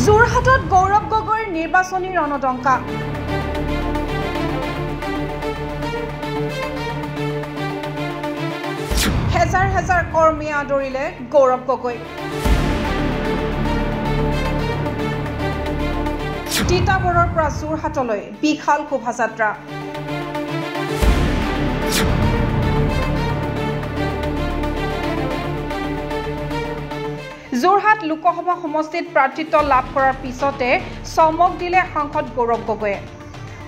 যোৰহাটত গৌৰৱ গগৈৰ নিৰ্বাচনী ৰণদংকা। হেজাৰ হেজাৰ কৰ্মীয়ে আদৰিলে গৌৰৱ গগৈ। তিতাবৰৰ পৰা যোৰহাটলৈ বিশাল শোভাযাত্ৰা। যোৰহাট লোকসভা সমষ্টিত প্ৰাৰ্থিত্ব লাভ কৰাৰ পিছতে চমক দিলে সাংসদ গৌৰৱ গগৈয়ে।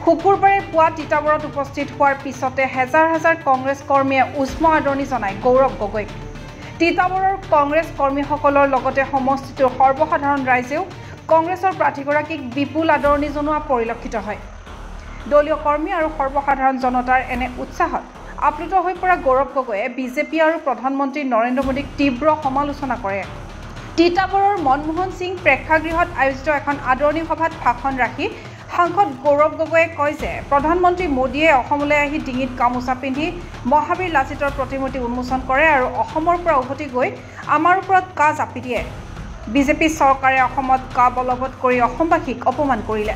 শুকুৰবাৰে পুৱা তিতাবৰত উপস্থিত হোৱাৰ পিছতে হেজাৰ হেজাৰ কংগ্ৰেছ কৰ্মীয়ে উষ্ম আদৰণি জনায় গৌৰৱ গগৈক। তিতাবৰৰ কংগ্ৰেছ কৰ্মীসকলৰ লগতে সমষ্টিটোৰ সৰ্বসাধাৰণ ৰাইজেও কংগ্ৰেছৰ প্ৰাৰ্থীগৰাকীক বিপুল আদৰণি জনোৱা পৰিলক্ষিত হয়। দলীয় কৰ্মী আৰু সৰ্বসাধাৰণ জনতাৰ এনে উৎসাহত আপ্লুত হৈ পৰা গৌৰৱ গগৈয়ে বিজেপি আৰু প্ৰধানমন্ত্ৰী নৰেন্দ্ৰ মোদীক তীব্ৰ সমালোচনা কৰে। তিতাবৰৰ মনমোহন সিং প্ৰেক্ষাগৃহত আয়োজিত এখন আদৰণি সভাত ভাষণ ৰাখি সাংসদ গৌৰৱ গগৈয়ে কয় যে প্ৰধানমন্ত্ৰী মোদীয়ে অসমলৈ আহি ডিঙিত গামোচা পিন্ধি মহাবীৰ লাচিতৰ প্ৰতিমূৰ্তি উন্মোচন কৰে আৰু অসমৰ পৰা উভতি গৈ আমাৰ ওপৰত কা জাপি দিয়ে। বিজেপি চৰকাৰে অসমত কা বলবৎ কৰি অসমবাসীক অপমান কৰিলে।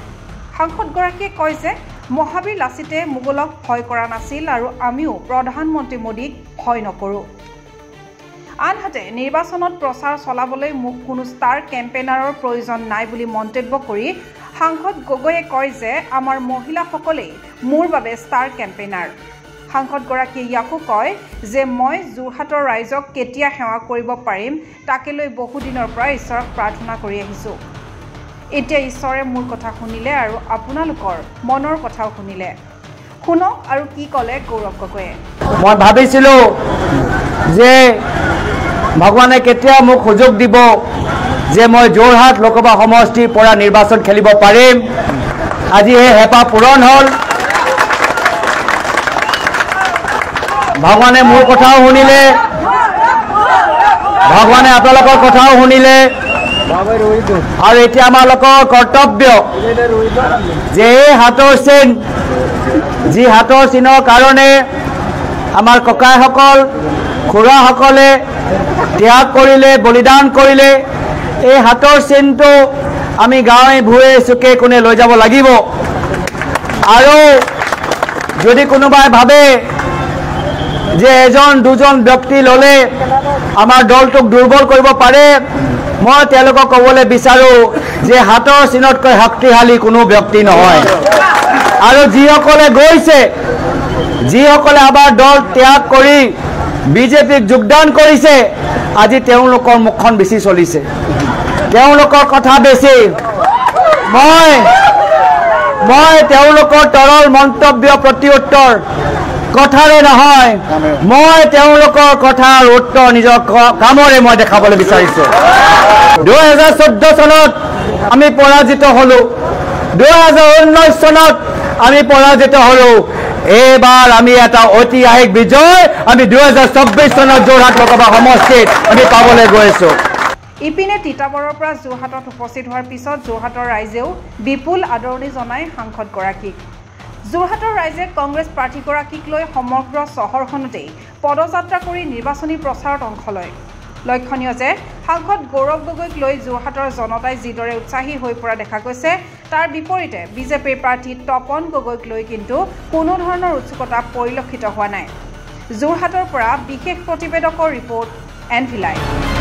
সাংসদগৰাকীয়ে কয় যে মহাবীৰ লাচিতে মোগলক ভয় কৰা নাছিল আৰু আমিও প্ৰধানমন্ত্ৰী মোদীক ভয় নকৰোঁ। আনহাতে নিৰ্বাচনত প্ৰচাৰ চলাবলৈ মোক কোনো ষ্টাৰ কেম্পেইনাৰৰ প্ৰয়োজন নাই বুলি মন্তব্য কৰি সাংসদ গগৈয়ে কয় যে আমাৰ মহিলাসকলেই মোৰ বাবে ষ্টাৰ কেম্পেইনাৰ। সাংসদগৰাকীয়ে ইয়াকো কয় যে মই যোৰহাটৰ ৰাইজক কেতিয়া সেৱা কৰিব পাৰিম তাকে লৈ বহুদিনৰ পৰা ঈশ্বৰক প্ৰাৰ্থনা কৰি আহিছোঁ। এতিয়া ঈশ্বৰে মোৰ কথা শুনিলে আৰু আপোনালোকৰ মনৰ কথাও শুনিলে। শুনক আৰু কি ক'লে গৌৰৱ গগৈয়ে। মই ভাবিছিলোঁ যে ভগৱানে কেতিয়া মোক সুযোগ দিব যে মই যোৰহাট লোকসভা সমষ্টিৰ পৰা নিৰ্বাচন খেলিব পাৰিম। আজি এই হেঁপাহ পূৰণ হ'ল। ভগৱানে মোৰ কথাও শুনিলে, ভগৱানে আপোনালোকৰ কথাও শুনিলে আৰু এতিয়া আমালোকৰ কৰ্তব্য যে এই হাতৰ চিন, যি হাতৰ চিনৰ কাৰণে আমাৰ ককাইসকল খুৰাসকলে ত্যাগ কৰিলে, বলিদান কৰিলে, এই হাতৰ চিনটো আমি গাঁৱে ভূঞে চুকে কোণে লৈ যাব লাগিব। আৰু যদি কোনোবাই ভাবে যে এজন দুজন ব্যক্তি ল'লে আমাৰ দলটোক দুৰ্বল কৰিব পাৰে, মই তেওঁলোকক ক'বলৈ বিচাৰোঁ যে হাতৰ চিনতকৈ শক্তিশালী কোনো ব্যক্তি নহয়। আৰু যিসকলে গৈছে, যিসকলে আমাৰ দল ত্যাগ কৰি বিজেপিক যোগদান কৰিছে, আজি তেওঁলোকৰ মুখখন বেছি চলিছে, তেওঁলোকৰ কথা বেছি। মই তেওঁলোকৰ তৰল মন্তব্য প্ৰত্যুত্তৰ কথাৰে নহয়, মই তেওঁলোকৰ কথাৰ উত্তৰ নিজৰ কামৰে মই দেখাবলৈ বিচাৰিছোঁ। 2014 চনত আমি পৰাজিত হ'লোঁ, 2019 চনত আমি পৰাজিত হ'লোঁ। এইবাৰ আমি এটা ঐতিহাসিক বিজয় আমি 2024 চনত যোৰহাট লোকসভা সমষ্টিত আমি পাবলৈ গৈ আছোঁ। ইপিনে তিতাবৰৰ পৰা যোৰহাটত উপস্থিত হোৱাৰ পিছত যোৰহাটৰ ৰাইজেও বিপুল আদৰণি জনায় সাংসদগৰাকীক। যোৰহাটৰ ৰাইজে কংগ্ৰেছ প্ৰাৰ্থীগৰাকীক লৈ সমগ্ৰ চহৰখনতেই পদযাত্ৰা কৰি নিৰ্বাচনী প্ৰচাৰত অংশ লয়। লক্ষণীয় যে সাংসদ গৌৰৱ গগৈক লৈ যোৰহাটৰ জনতাই যিদৰে উৎসাহী হৈ পৰা দেখা গৈছে, তাৰ বিপৰীতে বিজেপিৰ প্ৰাৰ্থী তপন গগৈক লৈ কিন্তু কোনো ধৰণৰ উৎসুকতা পৰিলক্ষিত হোৱা নাই। যোৰহাটৰ পৰা বিশেষ প্ৰতিবেদকৰ ৰিপৰ্ট, NV Live।